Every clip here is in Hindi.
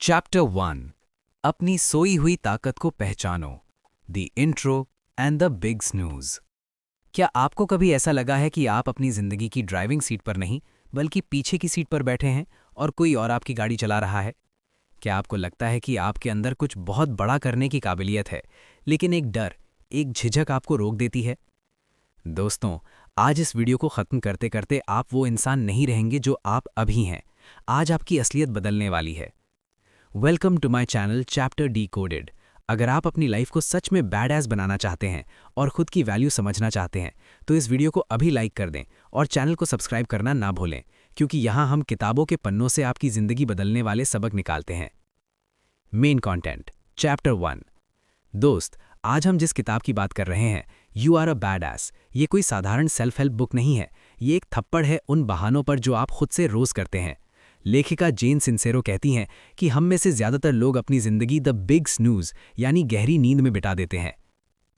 चैप्टर 1 अपनी सोई हुई ताकत को पहचानो the intro and the big snooze. क्या आपको कभी ऐसा लगा है कि आप अपनी जिंदगी की ड्राइविंग सीट पर नहीं बल्कि पीछे की सीट पर बैठे हैं और कोई और आपकी गाड़ी चला रहा है? क्या आपको लगता है कि आपके अंदर कुछ बहुत बड़ा करने की काबिलियत है, लेकिन एक डर, एक झिझक आपको रोक देती है? दोस्तों, आज इस वीडियो को खत्म करते करते आप वो इंसान नहीं रहेंगे जो आप अभी हैं। आज आपकी असलियत बदलने वाली है। Welcome to my channel chapter decoded. अगर आप अपनी लाइफ को सच में बैड एस बनाना चाहते हैं और खुद की वैल्यू समझना चाहते हैं तो इस वीडियो को अभी लाइक कर दें और चैनल को सब्सक्राइब करना ना भूलें, क्योंकि यहाँ हम किताबों के पन्नों से आपकी ज़िंदगी बदलने वाले सबक निकालते हैं। Main content chapter 1। दोस्त, आज हम जिस किताब की बात कर रहे हैं, you are a bad ass, ये कोई साधारण सेल्फ हेल्प बुक नहीं है। ये एक थप्पड़ है उन बहानों पर जो आप खुद से रोज़ करते हैं। लेखिका जेन सिंसेरो कहती हैं कि हम में से ज़्यादातर लोग अपनी ज़िंदगी द बिग स्नूज़ यानी गहरी नींद में बिता देते हैं।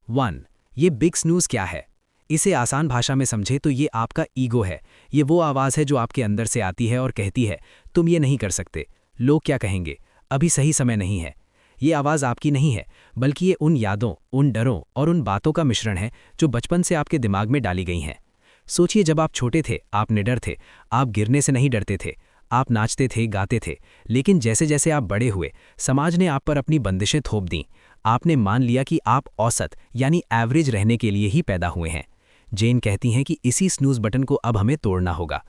1. ये बिग स्नूज़ क्या है? इसे आसान भाषा में समझे तो ये आपका ईगो है। ये वो आवाज़ है जो आपके अंदर से आती है और कहती है, तुम ये नहीं कर सकते, लोग क्या कहेंगे, अभी सही समय नहीं है। ये आवाज़ आपकी नहीं है, बल्कि ये उन यादों, उन डरों और उन बातों का मिश्रण है जो बचपन से आपके दिमाग में डाली गई हैं। सोचिए, जब आप छोटे थे, आप निडर थे, आप गिरने से नहीं डरते थे, आप नाचते थे, गाते थे। लेकिन जैसे जैसे आप बड़े हुए, समाज ने आप पर अपनी बंदिशें थोप दीं। आपने मान लिया कि आप औसत यानी एवरेज रहने के लिए ही पैदा हुए हैं। जेन कहती हैं कि इसी स्नूज़ बटन को अब हमें तोड़ना होगा।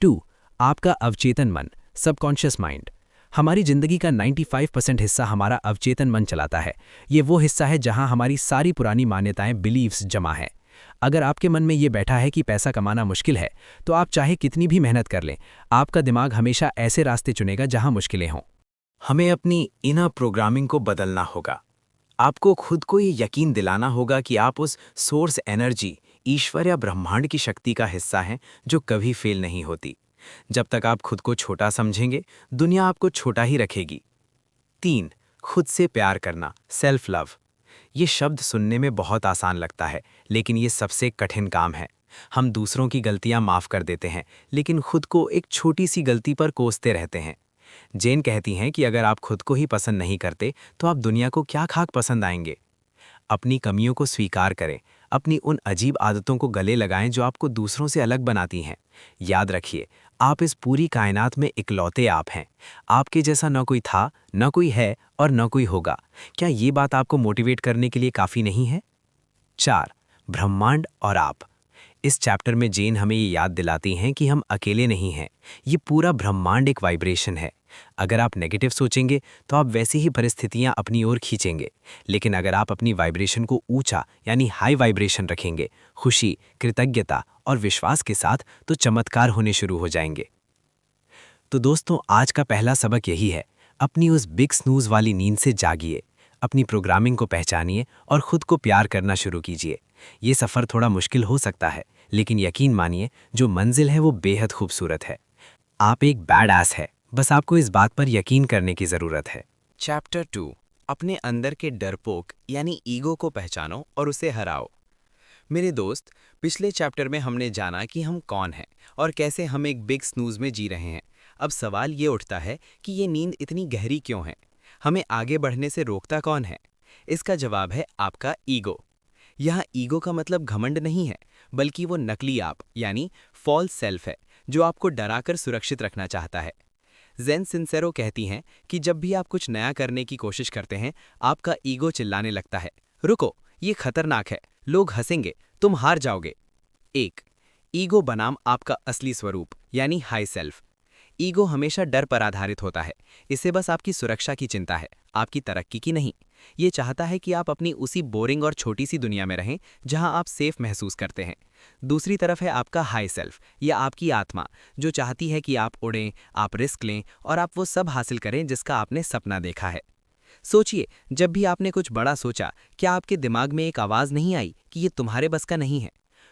2. आपका अवचेतन मन, सबकॉन्शियस माइंड। हमारी जिंदगी का 95% हिस्सा हमारा अवचेतन मन चलाता है। ये वो हिस्सा है जहां हमारी सारी पुरानी मान्यताएं, बिलीव्स जमा हैं। अगर आपके मन में ये बैठा है कि पैसा कमाना मुश्किल है, तो आप चाहे कितनी भी मेहनत कर लें, आपका दिमाग हमेशा ऐसे रास्ते चुनेगा जहां मुश्किलें हों। हमें अपनी इनर प्रोग्रामिंग को बदलना होगा। आपको खुद को ये यकीन दिलाना होगा कि आप उस सोर्स एनर्जी, ईश्वर या ब्रह्मांड की शक्ति का हिस्सा हैं जो कभी फेल नहीं होती। जब तक आप खुद को छोटा समझेंगे, दुनिया आपको छोटा ही रखेगी। 3. खुद से प्यार करना, सेल्फ लव। ये शब्द सुनने में बहुत आसान लगता है, लेकिन ये सबसे कठिन काम है। हम दूसरों की गलतियां माफ कर देते हैं, लेकिन खुद को एक छोटी सी गलती पर कोसते रहते हैं। जेन कहती हैं कि अगर आप खुद को ही पसंद नहीं करते, तो आप दुनिया को क्या खाक पसंद आएंगे। अपनी कमियों को स्वीकार करें, अपनी उन अजीब आदतों को गले लगाएं जो आपको दूसरों से अलग बनाती हैं। याद रखिए, आप इस पूरी कायनात में इकलौते आप हैं। आपके जैसा न कोई था, न कोई है और न कोई होगा। क्या ये बात आपको मोटिवेट करने के लिए काफ़ी नहीं है? 4. ब्रह्मांड और आप। इस चैप्टर में जेन हमें ये याद दिलाती हैं कि हम अकेले नहीं हैं। ये पूरा ब्रह्मांड एक वाइब्रेशन है। अगर आप नेगेटिव सोचेंगे तो आप वैसी ही परिस्थितियां अपनी ओर खींचेंगे, लेकिन अगर आप अपनी वाइब्रेशन को ऊंचा यानी हाई वाइब्रेशन रखेंगे, खुशी, कृतज्ञता और विश्वास के साथ, तो चमत्कार होने शुरू हो जाएंगे। तो दोस्तों, आज का पहला सबक यही है, अपनी उस बिग स्नूज वाली नींद से जागिए, अपनी प्रोग्रामिंग को पहचानिए और खुद को प्यार करना शुरू कीजिए। ये सफ़र थोड़ा मुश्किल हो सकता है, लेकिन यकीन मानिए, जो मंजिल है वो बेहद खूबसूरत है। आप एक बैड एस है, बस आपको इस बात पर यकीन करने की ज़रूरत है। चैप्टर 2 अपने अंदर के डरपोक यानी ईगो को पहचानो और उसे हराओ। मेरे दोस्त, पिछले चैप्टर में हमने जाना कि हम कौन हैं और कैसे हम एक बिग स्नूज में जी रहे हैं। अब सवाल ये उठता है कि ये नींद इतनी गहरी क्यों है? हमें आगे बढ़ने से रोकता कौन है? इसका जवाब है आपका ईगो। यहाँ ईगो का मतलब घमंड नहीं है, बल्कि वो नकली आप यानी फॉल्स सेल्फ है जो आपको डराकर सुरक्षित रखना चाहता है। जेन सिंसेरो कहती हैं कि जब भी आप कुछ नया करने की कोशिश करते हैं, आपका ईगो चिल्लाने लगता है, रुको, ये खतरनाक है, लोग हंसेंगे, तुम हार जाओगे। 1. ईगो बनाम आपका असली स्वरूप यानी हाई सेल्फ। ईगो हमेशा डर पर आधारित होता है। इसे बस आपकी सुरक्षा की चिंता है, आपकी तरक्की की नहीं। ये चाहता है कि आप अपनी उसी बोरिंग और छोटी सी दुनिया में रहें जहां आप सेफ महसूस करते हैं। दूसरी तरफ है आपका हाई सेल्फ या आपकी आत्मा, जो चाहती है कि आप उड़ें, आप रिस्क लें और आप वो सब हासिल करें जिसका आपने सपना देखा है। सोचिए, जब भी आपने कुछ बड़ा सोचा, क्या आपके दिमाग में एक आवाज़ नहीं आई कि ये तुम्हारे बस का नहीं है?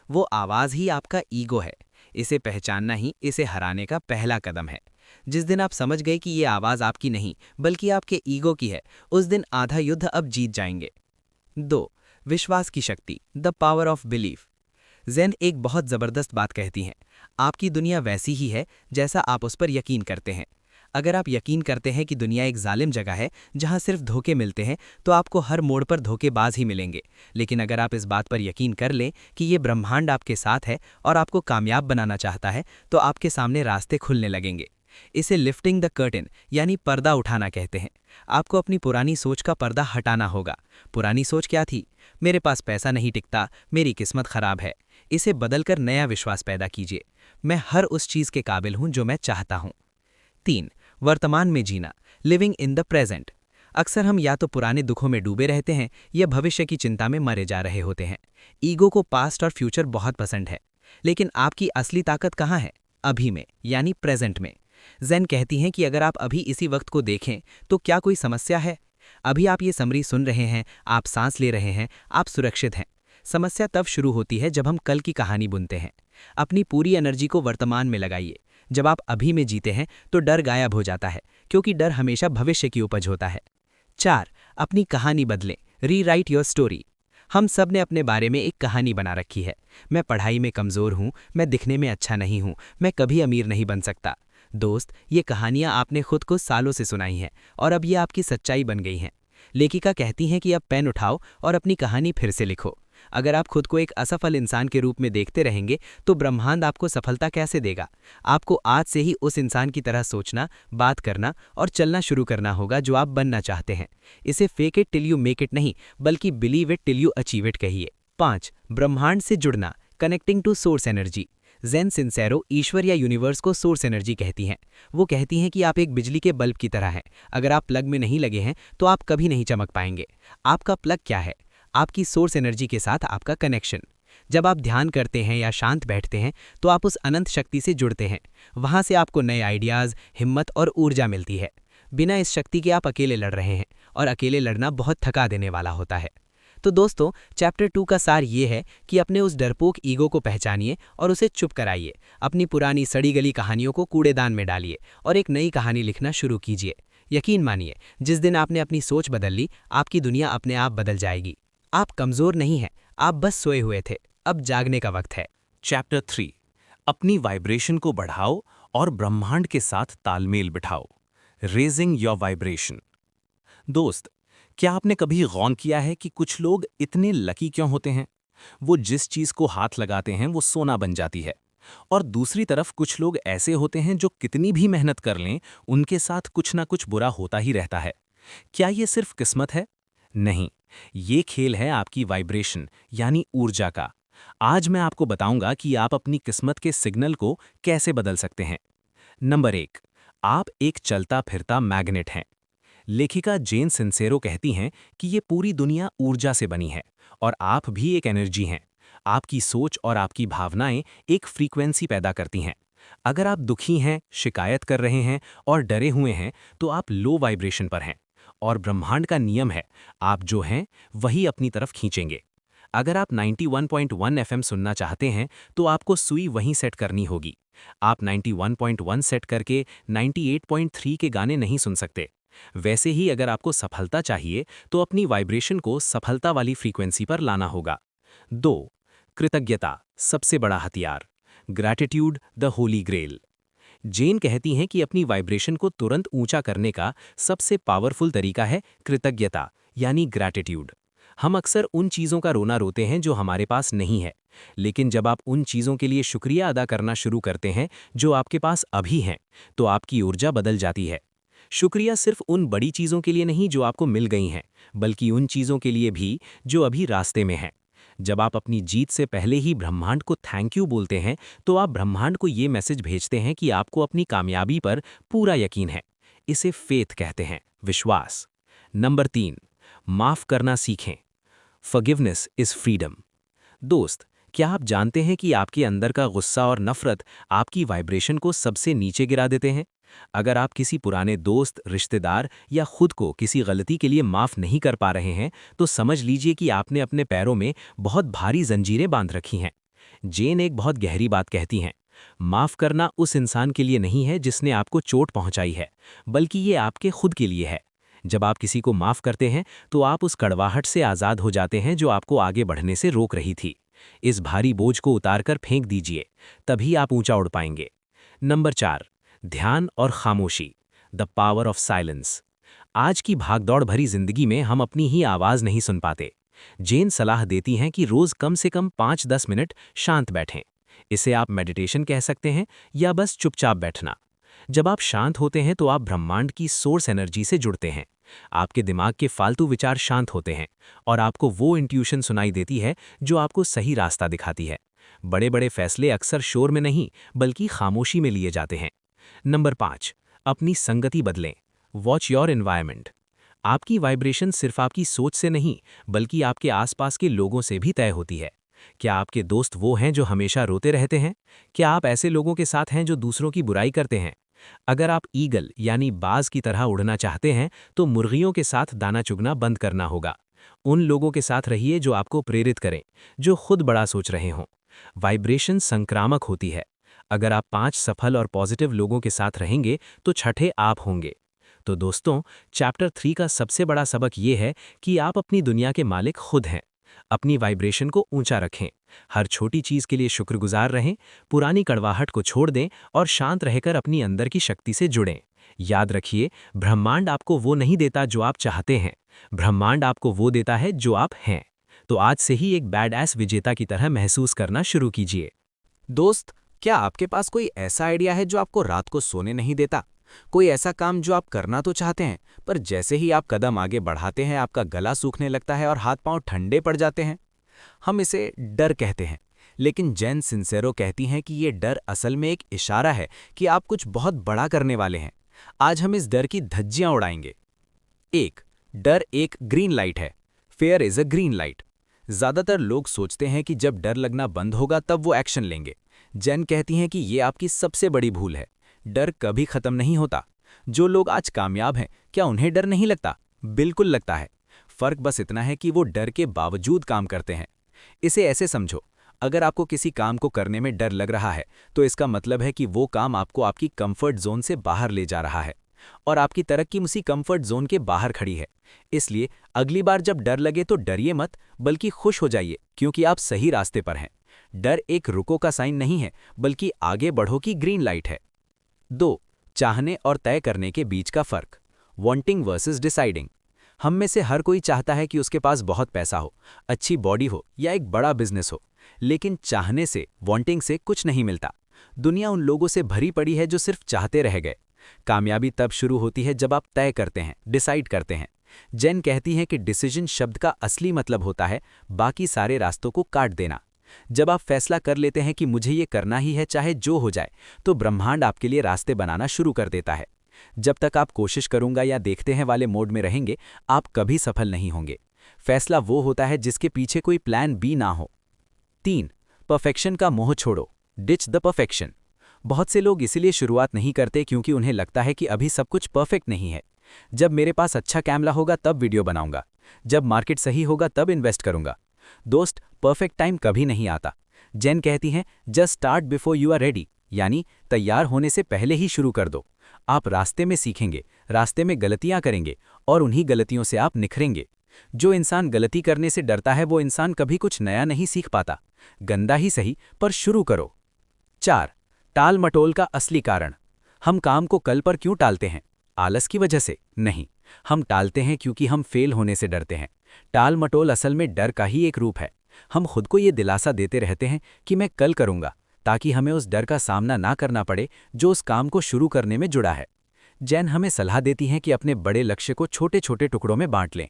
वो आवाज़ ही आपका ईगो है। इसे पहचानना ही इसे हराने का पहला कदम है। जिस दिन आप समझ गए कि ये आवाज़ आपकी नहीं बल्कि आपके ईगो की है, उस दिन आधा युद्ध अब जीत जाएंगे। 2. विश्वास की शक्ति, द पावर ऑफ बिलीफ। जेन एक बहुत ज़बरदस्त बात कहती हैं, आपकी दुनिया वैसी ही है जैसा आप उस पर यकीन करते हैं। अगर आप यकीन करते हैं कि दुनिया एक जालिम जगह है जहां सिर्फ धोखे मिलते हैं, तो आपको हर मोड़ पर धोखेबाज ही मिलेंगे। लेकिन अगर आप इस बात पर यकीन कर लें कि ये ब्रह्मांड आपके साथ है और आपको कामयाब बनाना चाहता है, तो आपके सामने रास्ते खुलने लगेंगे। इसे लिफ्टिंग द कर्टेन यानी पर्दा उठाना कहते हैं। आपको अपनी पुरानी सोच का पर्दा हटाना होगा। पुरानी सोच क्या थी? मेरे पास पैसा नहीं टिकता, मेरी किस्मत खराब है। इसे बदलकर नया विश्वास पैदा कीजिए। मैं हर उस चीज के काबिल हूं जो मैं चाहता हूं। 3. वर्तमान में जीना, लिविंग इन द प्रेजेंट। अक्सर हम या तो पुराने दुखों में डूबे रहते हैं या भविष्य की चिंता में मरे जा रहे होते हैं। ईगो को पास्ट और फ्यूचर बहुत पसंद है, लेकिन आपकी असली ताकत कहाँ है? अभी में, यानी प्रेजेंट में। ज़ेन कहती हैं कि अगर आप अभी इसी वक्त को देखें तो क्या कोई समस्या है? अभी आप ये समरी सुन रहे हैं, आप सांस ले रहे हैं, आप सुरक्षित हैं। समस्या तब शुरू होती है जब हम कल की कहानी बुनते हैं। अपनी पूरी एनर्जी को वर्तमान में लगाइए। जब आप अभी में जीते हैं तो डर गायब हो जाता है, क्योंकि डर हमेशा भविष्य की उपज होता है। 4. अपनी कहानी बदलें, रीराइट योर स्टोरी। हम सब ने अपने बारे में एक कहानी बना रखी है। मैं पढ़ाई में कमज़ोर हूँ, मैं दिखने में अच्छा नहीं हूँ, मैं कभी अमीर नहीं बन सकता। दोस्त, ये कहानियाँ आपने खुद को सालों से सुनाई हैं और अब ये आपकी सच्चाई बन गई हैं। लेखिका कहती हैं कि अब पेन उठाओ और अपनी कहानी फिर से लिखो। अगर आप खुद को एक असफल इंसान के रूप में देखते रहेंगे तो ब्रह्मांड आपको सफलता कैसे देगा? आपको आज से ही उस इंसान की तरह सोचना, बात करना और चलना शुरू करना होगा जो आप बनना चाहते हैं। इसे fake it till you make it नहीं, बल्कि believe it till you achieve it कहिए। 5. ब्रह्मांड से जुड़ना, connecting to source energy. Jen Sincero ईश्वर या यूनिवर्स को सोर्स एनर्जी कहती हैं। वो कहती हैं कि आप एक बिजली के बल्ब की तरह हैं। अगर आप प्लग में नहीं लगे हैं तो आप कभी नहीं चमक पाएंगे। आपका प्लग क्या है? आपकी सोर्स एनर्जी के साथ आपका कनेक्शन। जब आप ध्यान करते हैं या शांत बैठते हैं तो आप उस अनंत शक्ति से जुड़ते हैं। वहां से आपको नए आइडियाज़, हिम्मत और ऊर्जा मिलती है। बिना इस शक्ति के आप अकेले लड़ रहे हैं, और अकेले लड़ना बहुत थका देने वाला होता है। तो दोस्तों, चैप्टर 2 का सार ये है कि अपने उस डरपोक ईगो को पहचानिए और उसे चुप कराइए। अपनी पुरानी सड़ी गली कहानियों को कूड़ेदान में डालिए और एक नई कहानी लिखना शुरू कीजिए। यकीन मानिए, जिस दिन आपने अपनी सोच बदल ली, आपकी दुनिया अपने आप बदल जाएगी। आप कमज़ोर नहीं हैं, आप बस सोए हुए थे। अब जागने का वक्त है। चैप्टर 3, अपनी वाइब्रेशन को बढ़ाओ और ब्रह्मांड के साथ तालमेल बिठाओ। Raising your vibration. दोस्त, क्या आपने कभी गौर किया है कि कुछ लोग इतने लकी क्यों होते हैं? वो जिस चीज को हाथ लगाते हैं वो सोना बन जाती है। और दूसरी तरफ कुछ लोग ऐसे होते हैं जो कितनी भी मेहनत कर लें, उनके साथ कुछ ना कुछ बुरा होता ही रहता है। क्या ये सिर्फ किस्मत है? नहीं, ये खेल है आपकी वाइब्रेशन यानी ऊर्जा का। आज मैं आपको बताऊंगा कि आप अपनी किस्मत के सिग्नल को कैसे बदल सकते हैं। नंबर 1, आप एक चलता फिरता मैग्नेट हैं। लेखिका जेन सिंसेरो कहती हैं कि ये पूरी दुनिया ऊर्जा से बनी है और आप भी एक एनर्जी हैं। आपकी सोच और आपकी भावनाएं एक फ्रीक्वेंसी पैदा करती हैं। अगर आप दुखी हैं, शिकायत कर रहे हैं और डरे हुए हैं, तो आप लो वाइब्रेशन पर हैं। और ब्रह्मांड का नियम है, आप जो हैं वही अपनी तरफ खींचेंगे। अगर आप 91.1 एफएम सुनना चाहते हैं तो आपको सुई वहीं सेट करनी होगी। आप 91.1 सेट करके 98.3 के गाने नहीं सुन सकते। वैसे ही अगर आपको सफलता चाहिए तो अपनी वाइब्रेशन को सफलता वाली फ्रीक्वेंसी पर लाना होगा। 2. कृतज्ञता, सबसे बड़ा हथियार। Gratitude the holy grail. Jen कहती हैं कि अपनी वाइब्रेशन को तुरंत ऊंचा करने का सबसे पावरफुल तरीका है कृतज्ञता यानी ग्रैटिट्यूड। हम अक्सर उन चीज़ों का रोना रोते हैं जो हमारे पास नहीं है, लेकिन जब आप उन चीज़ों के लिए शुक्रिया अदा करना शुरू करते हैं जो आपके पास अभी हैं, तो आपकी ऊर्जा बदल जाती है। शुक्रिया सिर्फ उन बड़ी चीज़ों के लिए नहीं जो आपको मिल गई हैं, बल्कि उन चीज़ों के लिए भी जो अभी रास्ते में हैं। जब आप अपनी जीत से पहले ही ब्रह्मांड को थैंक यू बोलते हैं, तो आप ब्रह्मांड को ये मैसेज भेजते हैं कि आपको अपनी कामयाबी पर पूरा यकीन है। इसे फेथ कहते हैं, विश्वास। नंबर 3, माफ़ करना सीखें। Forgiveness is freedom. दोस्त, क्या आप जानते हैं कि आपके अंदर का गुस्सा और नफरत आपकी वाइब्रेशन को सबसे नीचे गिरा देते हैं? अगर आप किसी पुराने दोस्त, रिश्तेदार या खुद को किसी गलती के लिए माफ़ नहीं कर पा रहे हैं, तो समझ लीजिए कि आपने अपने पैरों में बहुत भारी जंजीरें बांध रखी हैं। जेन एक बहुत गहरी बात कहती हैं, माफ़ करना उस इंसान के लिए नहीं है जिसने आपको चोट पहुंचाई है, बल्कि ये आपके खुद के लिए है। जब आप किसी को माफ़ करते हैं तो आप उस कड़वाहट से आज़ाद हो जाते हैं जो आपको आगे बढ़ने से रोक रही थी। इस भारी बोझ को उतारकर फेंक दीजिए, तभी आप ऊंचा उड़ पाएंगे। नंबर 4, ध्यान और खामोशी। The power of silence. आज की भागदौड़ भरी जिंदगी में हम अपनी ही आवाज नहीं सुन पाते। जैन सलाह देती हैं कि रोज कम से कम 5-10 मिनट शांत बैठें। इसे आप मेडिटेशन कह सकते हैं या बस चुपचाप बैठना। जब आप शांत होते हैं तो आप ब्रह्मांड की सोर्स एनर्जी से जुड़ते हैं। आपके दिमाग के फालतू विचार शांत होते हैं और आपको वो इंट्यूशन सुनाई देती है जो आपको सही रास्ता दिखाती है। बड़े बड़े फैसले अक्सर शोर में नहीं बल्कि खामोशी में लिए जाते हैं। नंबर 5, अपनी संगति बदलें। Watch your environment. आपकी वाइब्रेशन सिर्फ आपकी सोच से नहीं बल्कि आपके आसपास के लोगों से भी तय होती है। क्या आपके दोस्त वो हैं जो हमेशा रोते रहते हैं? क्या आप ऐसे लोगों के साथ हैं जो दूसरों की बुराई करते हैं? अगर आप ईगल यानी बाज की तरह उड़ना चाहते हैं तो मुर्गियों के साथ दाना चुगना बंद करना होगा। उन लोगों के साथ रहिए जो आपको प्रेरित करें, जो खुद बड़ा सोच रहे हों। वाइब्रेशन संक्रामक होती है। अगर आप 5 सफल और पॉजिटिव लोगों के साथ रहेंगे तो छठे आप होंगे। तो दोस्तों, चैप्टर 3 का सबसे बड़ा सबक ये है कि आप अपनी दुनिया के मालिक खुद हैं। अपनी वाइब्रेशन को ऊंचा रखें, हर छोटी चीज के लिए शुक्रगुजार रहें, पुरानी कड़वाहट को छोड़ दें और शांत रहकर अपनी अंदर की शक्ति से जुड़ें। याद रखिए, ब्रह्मांड आपको वो नहीं देता जो आप चाहते हैं, ब्रह्मांड आपको वो देता है जो आप हैं। तो आज से ही एक बैड एस विजेता की तरह महसूस करना शुरू कीजिए। दोस्त, क्या आपके पास कोई ऐसा आइडिया है जो आपको रात को सोने नहीं देता? कोई ऐसा काम जो आप करना तो चाहते हैं, पर जैसे ही आप कदम आगे बढ़ाते हैं आपका गला सूखने लगता है और हाथ पांव ठंडे पड़ जाते हैं? हम इसे डर कहते हैं, लेकिन जैन सिंसेरो कहती हैं कि ये डर असल में एक इशारा है कि आप कुछ बहुत बड़ा करने वाले हैं। आज हम इस डर की धज्जियां उड़ाएंगे। 1. डर एक ग्रीन लाइट है। Fair is a green light. ज्यादातर लोग सोचते हैं कि जब डर लगना बंद होगा तब वो एक्शन लेंगे। जैन कहती हैं कि ये आपकी सबसे बड़ी भूल है। डर कभी खत्म नहीं होता। जो लोग आज कामयाब हैं, क्या उन्हें डर नहीं लगता? बिल्कुल लगता है। फर्क बस इतना है कि वो डर के बावजूद काम करते हैं। इसे ऐसे समझो, अगर आपको किसी काम को करने में डर लग रहा है तो इसका मतलब है कि वो काम आपको आपकी कंफर्ट जोन से बाहर ले जा रहा है और आपकी तरक्की उसी कंफर्ट जोन के बाहर खड़ी है। इसलिए अगली बार जब डर लगे तो डरिए मत, बल्कि खुश हो जाइए क्योंकि आप सही रास्ते पर हैं। डर एक रुको का साइन नहीं है बल्कि आगे बढ़ो की ग्रीन लाइट है। 2. चाहने और तय करने के बीच का फर्क। Wanting versus deciding. हम में से हर कोई चाहता है कि उसके पास बहुत पैसा हो, अच्छी बॉडी हो या एक बड़ा बिजनेस हो, लेकिन चाहने से, वांटिंग से कुछ नहीं मिलता। दुनिया उन लोगों से भरी पड़ी है जो सिर्फ चाहते रह गए। कामयाबी तब शुरू होती है जब आप तय करते हैं, डिसाइड करते हैं। जैन कहती है कि डिसीजन शब्द का असली मतलब होता है बाकी सारे रास्तों को काट देना। जब आप फैसला कर लेते हैं कि मुझे ये करना ही है चाहे जो हो जाए, तो ब्रह्मांड आपके लिए रास्ते बनाना शुरू कर देता है। जब तक आप कोशिश करूंगा या देखते हैं वाले मोड में रहेंगे, आप कभी सफल नहीं होंगे। फैसला वो होता है जिसके पीछे कोई प्लान बी ना हो। 3. परफेक्शन का मोह छोड़ो। Ditch the perfection. बहुत से लोग इसलिए शुरुआत नहीं करते क्योंकि उन्हें लगता है कि अभी सब कुछ परफेक्ट नहीं है। जब मेरे पास अच्छा कैमरा होगा तब वीडियो बनाऊंगा, जब मार्केट सही होगा तब इन्वेस्ट करूंगा। दोस्त, परफेक्ट टाइम कभी नहीं आता। जैन कहती हैं just start before you are ready, यानी तैयार होने से पहले ही शुरू कर दो। आप रास्ते में सीखेंगे, रास्ते में गलतियां करेंगे और उन्हीं गलतियों से आप निखरेंगे। जो इंसान गलती करने से डरता है वो इंसान कभी कुछ नया नहीं सीख पाता। गंदा ही सही, पर शुरू करो। 4. टाल मटोल का असली कारण। हम काम को कल पर क्यों टालते हैं? आलस की वजह से नहीं, हम टालते हैं क्योंकि हम फेल होने से डरते हैं। टाल मटोल असल में डर का ही एक रूप है। हम खुद को ये दिलासा देते रहते हैं कि मैं कल करूंगा, ताकि हमें उस डर का सामना ना करना पड़े जो उस काम को शुरू करने में जुड़ा है। जैन हमें सलाह देती हैं कि अपने बड़े लक्ष्य को छोटे छोटे टुकड़ों में बांट लें,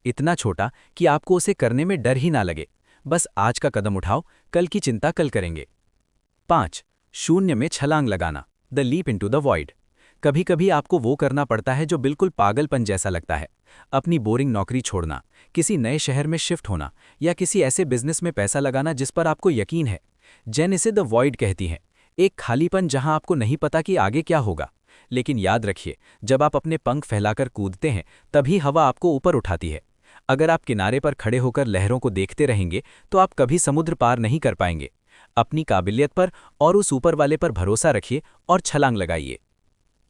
इतना छोटा कि आपको उसे करने में डर ही ना लगे। बस आज का कदम उठाओ, कल की चिंता कल करेंगे। 5. शून्य में छलांग लगाना। The leap into the void. कभी कभी आपको वो करना पड़ता है जो बिल्कुल पागलपन जैसा लगता है। अपनी बोरिंग नौकरी छोड़ना, किसी नए शहर में शिफ्ट होना या किसी ऐसे बिजनेस में पैसा लगाना जिस पर आपको यकीन है। जैन इसे द वॉइड कहती हैं, एक खालीपन जहां आपको नहीं पता कि आगे क्या होगा। लेकिन याद रखिए, जब आप अपने पंख फैलाकर कूदते हैं तभी हवा आपको ऊपर उठाती है। अगर आप किनारे पर खड़े होकर लहरों को देखते रहेंगे तो आप कभी समुद्र पार नहीं कर पाएंगे। अपनी काबिलियत पर और उस ऊपर वाले पर भरोसा रखिए और छलांग लगाइए।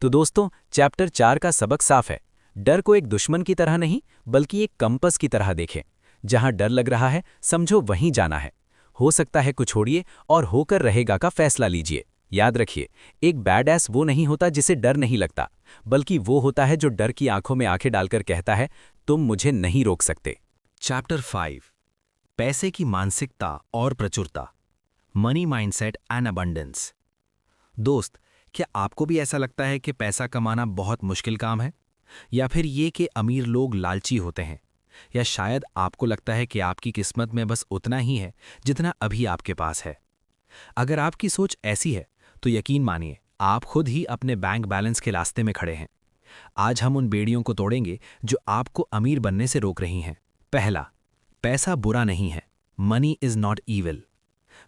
तो दोस्तों, चैप्टर 4 का सबक साफ है। डर को एक दुश्मन की तरह नहीं बल्कि एक कंपस की तरह देखें। जहां डर लग रहा है समझो वहीं जाना है। हो सकता है कुछ छोड़िए और होकर रहेगा का फैसला लीजिए। याद रखिए, एक बैड एस वो नहीं होता जिसे डर नहीं लगता, बल्कि वो होता है जो डर की आंखों में आंखें डालकर कहता है, तुम मुझे नहीं रोक सकते। चैप्टर 5, पैसे की मानसिकता और प्रचुरता, मनी माइंडसेट एंड अबंडेंस। दोस्त, क्या आपको भी ऐसा लगता है कि पैसा कमाना बहुत मुश्किल काम है, या फिर ये कि अमीर लोग लालची होते हैं, या शायद आपको लगता है कि आपकी किस्मत में बस उतना ही है जितना अभी आपके पास है? अगर आपकी सोच ऐसी है तो यकीन मानिए आप खुद ही अपने बैंक बैलेंस के रास्ते में खड़े हैं। आज हम उन बेड़ियों को तोड़ेंगे जो आपको अमीर बनने से रोक रही हैं। पहला, पैसा बुरा नहीं है, मनी इज नॉट ईविल।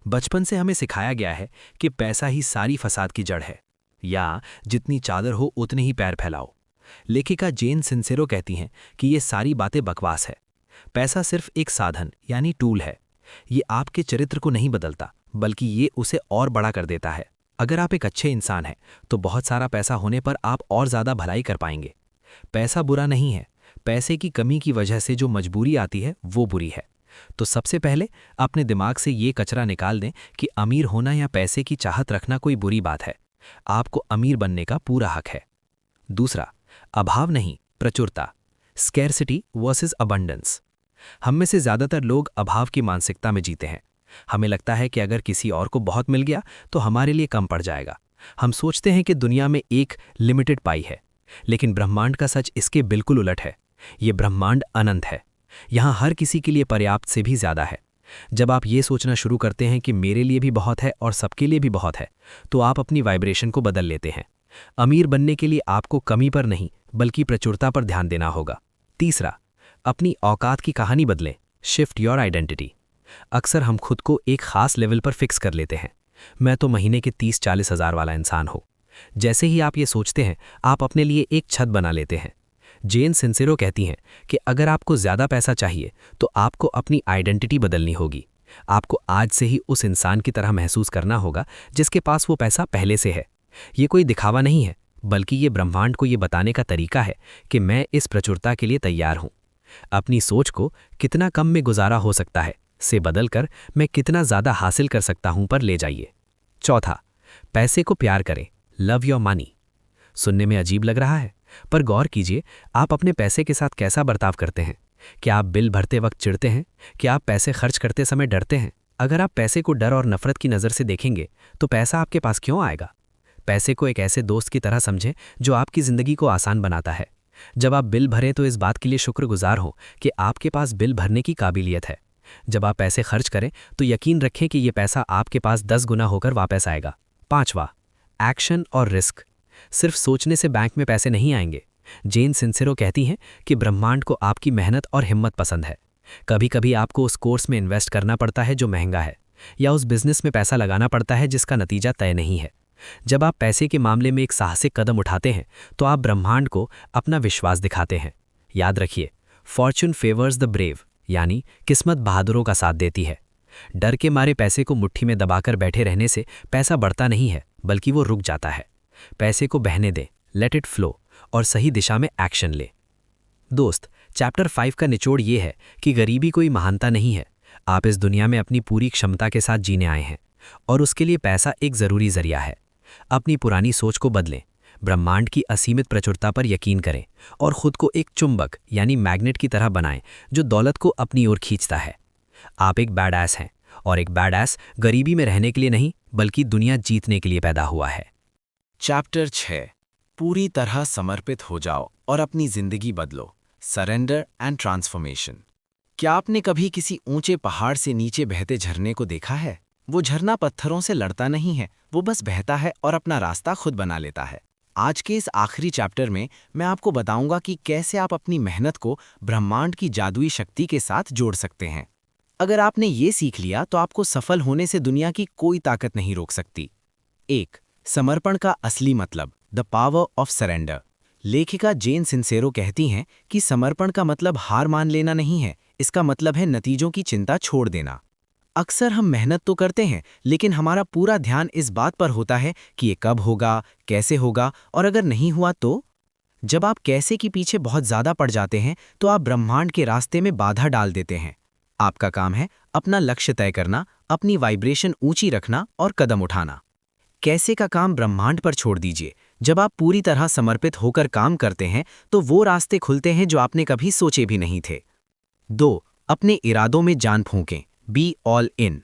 बचपन से हमें सिखाया गया है कि पैसा ही सारी फसाद की जड़ है, या जितनी चादर हो उतने ही पैर फैलाओ। लेखिका जेन सिंसेरो कहती हैं कि ये सारी बातें बकवास है। पैसा सिर्फ एक साधन यानी टूल है। ये आपके चरित्र को नहीं बदलता, बल्कि ये उसे और बड़ा कर देता है। अगर आप एक अच्छे इंसान हैं तो बहुत सारा पैसा होने पर आप और ज़्यादा भलाई कर पाएंगे। पैसा बुरा नहीं है, पैसे की कमी की वजह से जो मजबूरी आती है वो बुरी है। तो सबसे पहले अपने दिमाग से ये कचरा निकाल दें कि अमीर होना या पैसे की चाहत रखना कोई बुरी बात है। आपको अमीर बनने का पूरा हक है। दूसरा, अभाव नहीं, प्रचुरता, स्कैरसिटी वर्सेस अबंडेंस। हम में से ज़्यादातर लोग अभाव की मानसिकता में जीते हैं। हमें लगता है कि अगर किसी और को बहुत मिल गया तो हमारे लिए कम पड़ जाएगा। हम सोचते हैं कि दुनिया में एक लिमिटेड पाई है, लेकिन ब्रह्मांड का सच इसके बिल्कुल उलट है। ये ब्रह्मांड अनंत है। यहाँ हर किसी के लिए पर्याप्त से भी ज़्यादा है। जब आप ये सोचना शुरू करते हैं कि मेरे लिए भी बहुत है और सबके लिए भी बहुत है, तो आप अपनी वाइब्रेशन को बदल लेते हैं। अमीर बनने के लिए आपको कमी पर नहीं बल्कि प्रचुरता पर ध्यान देना होगा। तीसरा, अपनी औकात की कहानी बदलें, शिफ्ट योर आइडेंटिटी। अक्सर हम खुद को एक खास लेवल पर फिक्स कर लेते हैं। मैं तो महीने के 30-40 हज़ार वाला इंसान हूँ। जैसे ही आप ये सोचते हैं, आप अपने लिए एक छत बना लेते हैं। जेन सिंसेरो कहती हैं कि अगर आपको ज़्यादा पैसा चाहिए तो आपको अपनी आइडेंटिटी बदलनी होगी। आपको आज से ही उस इंसान की तरह महसूस करना होगा जिसके पास वो पैसा पहले से है। ये कोई दिखावा नहीं है, बल्कि ये ब्रह्मांड को ये बताने का तरीका है कि मैं इस प्रचुरता के लिए तैयार हूँ। अपनी सोच को कितना कम में गुजारा हो सकता है से बदलकर मैं कितना ज़्यादा हासिल कर सकता हूं पर ले जाइए। चौथा, पैसे को प्यार करें, लव योर मनी। सुनने में अजीब लग रहा है, पर गौर कीजिए आप अपने पैसे के साथ कैसा बर्ताव करते हैं। क्या आप बिल भरते वक्त चिढ़ते हैं? क्या आप पैसे खर्च करते समय डरते हैं? अगर आप पैसे को डर और नफरत की नज़र से देखेंगे तो पैसा आपके पास क्यों आएगा? पैसे को एक ऐसे दोस्त की तरह समझें जो आपकी ज़िंदगी को आसान बनाता है। जब आप बिल भरें तो इस बात के लिए शुक्रगुजार हों कि आपके पास बिल भरने की काबिलियत है। जब आप पैसे खर्च करें तो यकीन रखें कि ये पैसा आपके पास 10 गुना होकर वापस आएगा। पांचवा, एक्शन और रिस्क। सिर्फ सोचने से बैंक में पैसे नहीं आएंगे। जेन सिंसेरो कहती हैं कि ब्रह्मांड को आपकी मेहनत और हिम्मत पसंद है। कभी कभी आपको उस कोर्स में इन्वेस्ट करना पड़ता है जो महंगा है, या उस बिजनेस में पैसा लगाना पड़ता है जिसका नतीजा तय नहीं है। जब आप पैसे के मामले में एक साहसिक कदम उठाते हैं तो आप ब्रह्मांड को अपना विश्वास दिखाते हैं। याद रखिए, फॉर्च्यून फेवर्स द ब्रेव, यानी किस्मत बहादुरों का साथ देती है। डर के मारे पैसे को मुट्ठी में दबाकर बैठे रहने से पैसा बढ़ता नहीं है, बल्कि वो रुक जाता है। पैसे को बहने दें, लेट इट फ्लो, और सही दिशा में एक्शन ले। दोस्त, चैप्टर 5 का निचोड़ ये है कि गरीबी कोई महानता नहीं है। आप इस दुनिया में अपनी पूरी क्षमता के साथ जीने आए हैं, और उसके लिए पैसा एक ज़रूरी जरिया है। अपनी पुरानी सोच को बदलें, ब्रह्मांड की असीमित प्रचुरता पर यकीन करें, और खुद को एक चुंबक यानी मैग्नेट की तरह बनाएं जो दौलत को अपनी ओर खींचता है। आप एक बैडएस हैं, और एक बैडएस गरीबी में रहने के लिए नहीं बल्कि दुनिया जीतने के लिए पैदा हुआ है। चैप्टर 6, पूरी तरह समर्पित हो जाओ और अपनी जिंदगी बदलो, सरेंडर एंड ट्रांसफॉर्मेशन। क्या आपने कभी किसी ऊंचे पहाड़ से नीचे बहते झरने को देखा है? वो झरना पत्थरों से लड़ता नहीं है, वो बस बहता है और अपना रास्ता खुद बना लेता है। आज के इस आखिरी चैप्टर में मैं आपको बताऊंगा कि कैसे आप अपनी मेहनत को ब्रह्मांड की जादुई शक्ति के साथ जोड़ सकते हैं। अगर आपने ये सीख लिया तो आपको सफल होने से दुनिया की कोई ताकत नहीं रोक सकती। 1. समर्पण का असली मतलब, द पावर ऑफ सरेंडर। लेखिका जेन सिंसेरो कहती हैं कि समर्पण का मतलब हार मान लेना नहीं है, इसका मतलब है नतीजों की चिंता छोड़ देना। अक्सर हम मेहनत तो करते हैं, लेकिन हमारा पूरा ध्यान इस बात पर होता है कि ये कब होगा, कैसे होगा, और अगर नहीं हुआ तो। जब आप कैसे के पीछे बहुत ज़्यादा पड़ जाते हैं तो आप ब्रह्मांड के रास्ते में बाधा डाल देते हैं। आपका काम है अपना लक्ष्य तय करना, अपनी वाइब्रेशन ऊंची रखना और कदम उठाना। कैसे का काम ब्रह्मांड पर छोड़ दीजिए। जब आप पूरी तरह समर्पित होकर काम करते हैं तो वो रास्ते खुलते हैं जो आपने कभी सोचे भी नहीं थे। 2. अपने इरादों में जान फूंकें। Be all in.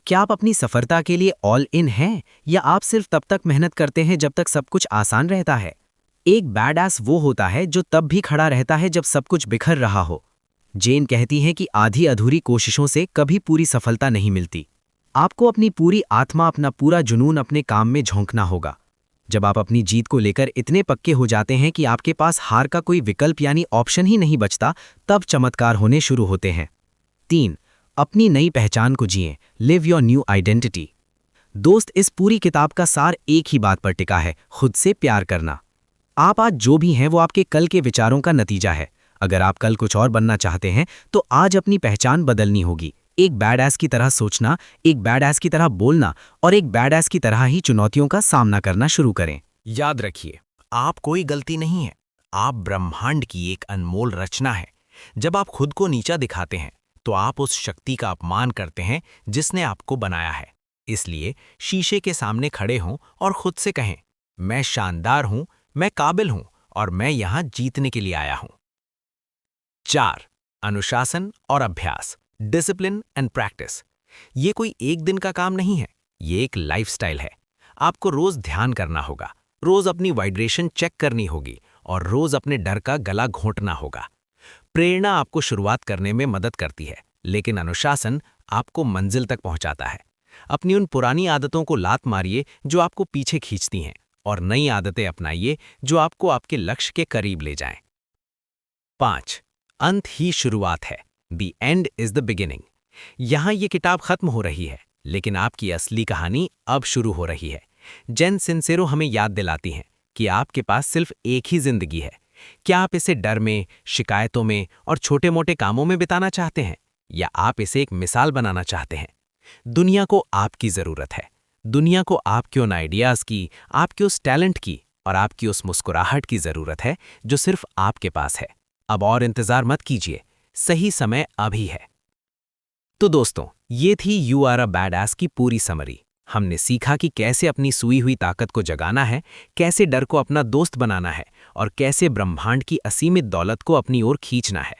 क्या आप अपनी सफलता के लिए ऑल इन हैं या आप सिर्फ तब तक मेहनत करते हैं जब तक सब कुछ आसान रहता है? एक बैडएस वो होता है जो तब भी खड़ा रहता है जब सब कुछ बिखर रहा हो। जेन कहती हैं कि आधी अधूरी कोशिशों से कभी पूरी सफलता नहीं मिलती। आपको अपनी पूरी आत्मा, अपना पूरा जुनून अपने काम में झोंकना होगा। जब आप अपनी जीत को लेकर इतने पक्के हो जाते हैं कि आपके पास हार का कोई विकल्प यानी ऑप्शन ही नहीं बचता, तब चमत्कार होने शुरू होते हैं। 3. अपनी नई पहचान को जिएं। Live your new identity. दोस्त, इस पूरी किताब का सार एक ही बात पर टिका है, खुद से प्यार करना। आप आज जो भी हैं वो आपके कल के विचारों का नतीजा है। अगर आप कल कुछ और बनना चाहते हैं तो आज अपनी पहचान बदलनी होगी। एक बैडएस की तरह सोचना, एक बैडएस की तरह बोलना और एक बैडएस की तरह ही चुनौतियों का सामना करना शुरू करें। याद रखिए, आप कोई गलती नहीं है, आप ब्रह्मांड की एक अनमोल रचना है। जब आप खुद को नीचा दिखाते हैं तो आप उस शक्ति का अपमान करते हैं जिसने आपको बनाया है। इसलिए शीशे के सामने खड़े हों और खुद से कहें, मैं शानदार हूं, मैं काबिल हूं और मैं यहां जीतने के लिए आया हूं। 4. अनुशासन और अभ्यास। Discipline and practice. ये कोई एक दिन का काम नहीं है, ये एक लाइफस्टाइल है। आपको रोज ध्यान करना होगा, रोज अपनी वाइब्रेशन चेक करनी होगी और रोज अपने डर का गला घोंटना होगा। प्रेरणा आपको शुरुआत करने में मदद करती है, लेकिन अनुशासन आपको मंजिल तक पहुंचाता है। अपनी उन पुरानी आदतों को लात मारिए जो आपको पीछे खींचती हैं और नई आदतें अपनाइए जो आपको आपके लक्ष्य के करीब ले जाएं। 5. अंत ही शुरुआत है। The end is the beginning। यहाँ ये किताब खत्म हो रही है, लेकिन आपकी असली कहानी अब शुरू हो रही है। जेन सिंसेरो हमें याद दिलाती हैं कि आपके पास सिर्फ एक ही जिंदगी है। क्या आप इसे डर में, शिकायतों में और छोटे-मोटे कामों में बिताना चाहते हैं, या आप इसे एक मिसाल बनाना चाहते हैं? दुनिया को आपकी ज़रूरत है। दुनिया को आपके उन आइडियाज़ की, आपके उस टैलेंट की और आपकी उस मुस्कुराहट की ज़रूरत है जो सिर्फ आपके पास है। अब और इंतज़ार मत कीजिए, सही समय अभी है। तो दोस्तों, ये थी यू आर अ बैडएस की पूरी समरी। हमने सीखा कि कैसे अपनी सूई हुई ताकत को जगाना है, कैसे डर को अपना दोस्त बनाना है और कैसे ब्रह्मांड की असीमित दौलत को अपनी ओर खींचना है।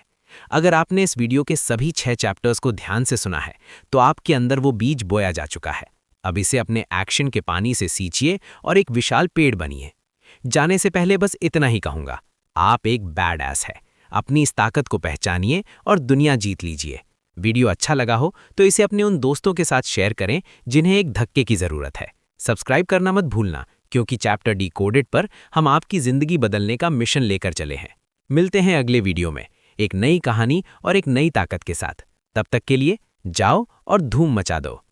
अगर आपने इस वीडियो के सभी 6 चैप्टर्स को ध्यान से सुना है तो आपके अंदर वो बीज बोया जा चुका है। अब इसे अपने एक्शन के पानी से सींचिए और एक विशाल पेड़ बनिए। जाने से पहले बस इतना ही कहूंगा, आप एक बैडएस है। अपनी इस ताकत को पहचानिए और दुनिया जीत लीजिए। वीडियो अच्छा लगा हो तो इसे अपने उन दोस्तों के साथ शेयर करें जिन्हें एक धक्के की ज़रूरत है। सब्सक्राइब करना मत भूलना, क्योंकि चैप्टर डिकोडेड पर हम आपकी ज़िंदगी बदलने का मिशन लेकर चले हैं। मिलते हैं अगले वीडियो में एक नई कहानी और एक नई ताकत के साथ। तब तक के लिए जाओ और धूम मचा दो।